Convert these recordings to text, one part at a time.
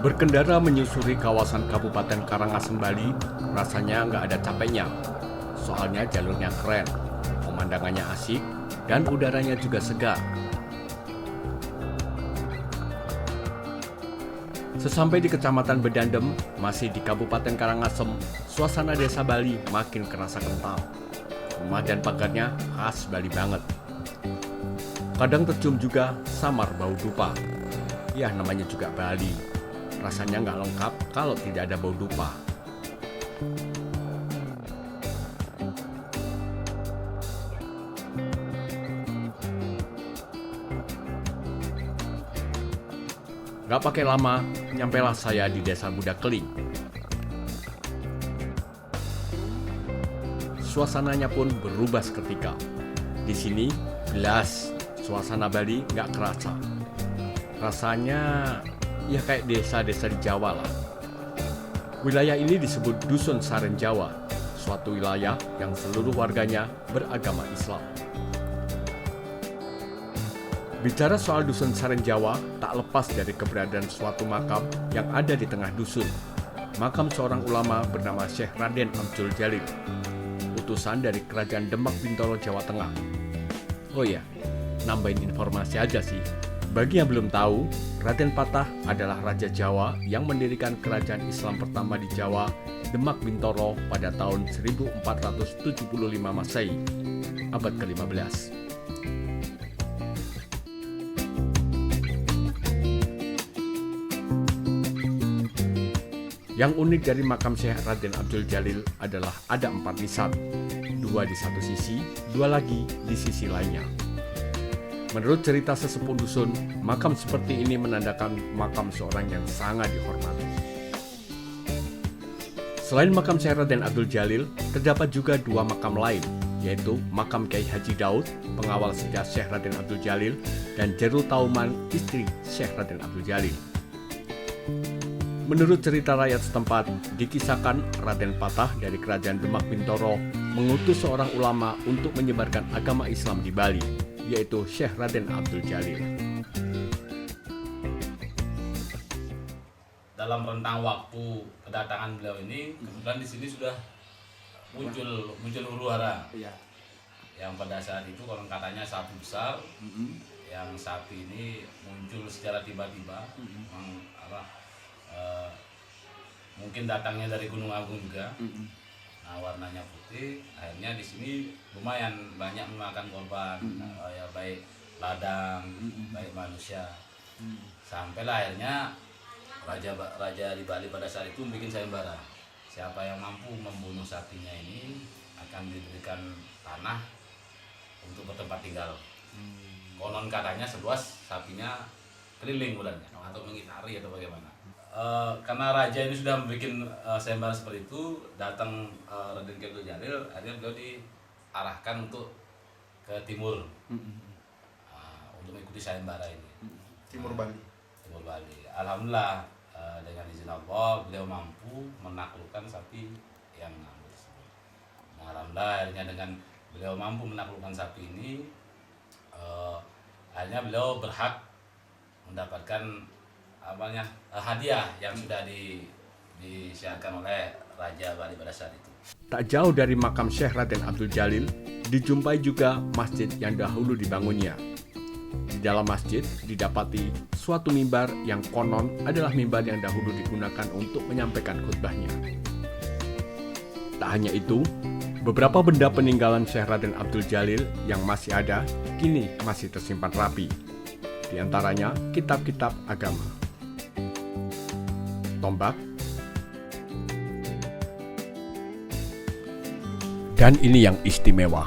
Berkendara menyusuri kawasan Kabupaten Karangasem, Bali, rasanya nggak ada capeknya. Soalnya jalurnya keren, pemandangannya asik, dan udaranya juga segar. Sesampai di Kecamatan Bedandem, masih di Kabupaten Karangasem, suasana desa Bali makin kerasa kental. Rumah dan pagarnya khas Bali banget. Kadang tercium juga samar bau dupa. Ya, namanya juga Bali. Rasanya nggak lengkap kalau tidak ada bau dupa. Nggak pakai lama, nyampailah saya di Desa Budak Keling. Suasananya pun berubah seketika. Di sini, jelas suasana Bali nggak kerasa. Rasanya ya kayak desa-desa di Jawa lah. Wilayah ini disebut Dusun Saren Jawa, suatu wilayah yang seluruh warganya beragama Islam. Bicara soal Dusun Saren Jawa, tak lepas dari keberadaan suatu makam yang ada di tengah dusun. Makam seorang ulama bernama Syekh Raden Abdul Jalil, utusan dari Kerajaan Demak Bintoro, Jawa Tengah. Oh ya, nambahin informasi aja sih. Bagi yang belum tahu, Raden Patah adalah Raja Jawa yang mendirikan kerajaan Islam pertama di Jawa, Demak Bintoro, pada tahun 1475 Masehi, abad ke-15. Yang unik dari makam Syekh Raden Abdul Jalil adalah ada 4 nisan, 2 di satu sisi, 2 lagi di sisi lainnya. Menurut cerita sesepuh dusun, makam seperti ini menandakan makam seorang yang sangat dihormati. Selain makam Syekh Raden Abdul Jalil, terdapat juga 2 makam lain, yaitu makam Kiai Haji Daud, pengawal sejak Syekh Raden Abdul Jalil, dan Jerul Tauman, istri Syekh Raden Abdul Jalil. Menurut cerita rakyat setempat, dikisahkan Raden Patah dari Kerajaan Demak Bintoro mengutus seorang ulama untuk menyebarkan agama Islam di Bali, yaitu Syekh Raden Abdul Jalil. Dalam rentang waktu kedatangan beliau ini, kebetulan di sini sudah muncul huru-hara. Yang pada saat itu konon katanya sapi besar, yang sapi ini muncul secara tiba-tiba, mungkin datangnya dari Gunung Agung juga. Nah, warnanya putih, akhirnya di sini lumayan banyak memakan korban, ya baik ladang, baik manusia. Sampailah akhirnya raja di Bali pada saat itu bikin sayembara. Siapa yang mampu membunuh sapinya ini akan diberikan tanah untuk bertempat tinggal. Konon katanya seluas sapinya keliling bulannya, atau mengitari atau bagaimana. Karena raja ini sudah membuat sayembara seperti itu, datang Raden Abdul Jalil, akhirnya beliau diarahkan untuk ke timur, untuk mengikuti sayembara ini. Timur Bali. Alhamdulillah, dengan izin Allah beliau mampu menaklukkan sapi yang ngambil tersebut. Nah, alhamdulillah akhirnya dengan beliau mampu menaklukkan sapi ini, akhirnya beliau berhak mendapatkan hadiah yang sudah disiarkan oleh Raja Bali pada saat itu. Tak jauh dari makam Syekh Raden Abdul Jalil, dijumpai juga masjid yang dahulu dibangunnya. Di dalam masjid didapati suatu mimbar yang konon adalah mimbar yang dahulu digunakan untuk menyampaikan khutbahnya. Tak hanya itu, beberapa benda peninggalan Syekh Raden Abdul Jalil yang masih ada, kini masih tersimpan rapi. Di antaranya kitab-kitab agama, tombak, dan ini yang istimewa.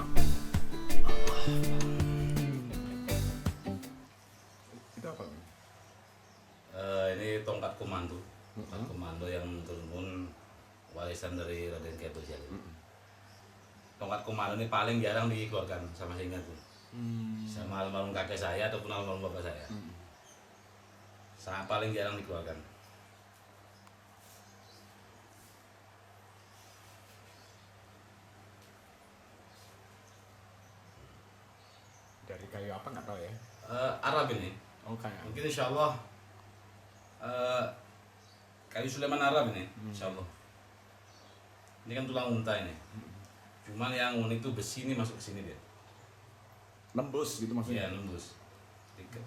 Itu apa? Ini tongkat komando, yang turun warisan dari Raden Abdul Jalil. Tongkat komando ini paling jarang dikeluarkan sama saya ingat tuh. Sama almarhum kakek saya ataupun almarhum bapak saya. Sangat paling jarang dikeluarkan. Dari kayu apa nggak tahu ya. Arab ini. Oh kayak. Mungkin insya Allah kayu Sulaiman Arab ini, insya Allah. Ini kan tulang unta ini. Cuman yang unik itu besi ini masuk ke sini dia. Nembus gitu maksudnya. Iya, nembus.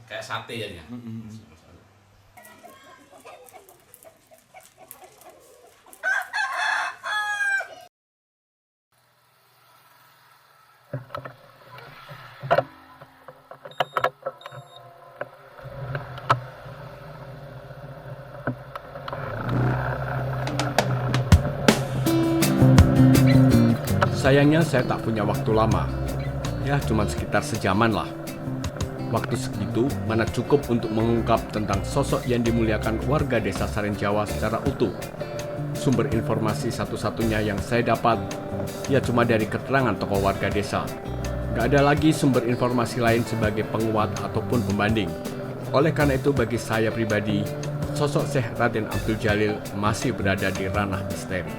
Kayak sate jadinya. Sayangnya saya tak punya waktu lama. Ya, cuma sekitar sejaman lah. Waktu segitu mana cukup untuk mengungkap tentang sosok yang dimuliakan warga desa Sarenjawa secara utuh. Sumber informasi satu-satunya yang saya dapat, ya cuma dari keterangan tokoh warga desa. Gak ada lagi sumber informasi lain sebagai penguat ataupun pembanding. Oleh karena itu bagi saya pribadi, sosok Syekh Raden Abdul Jalil masih berada di ranah misteri.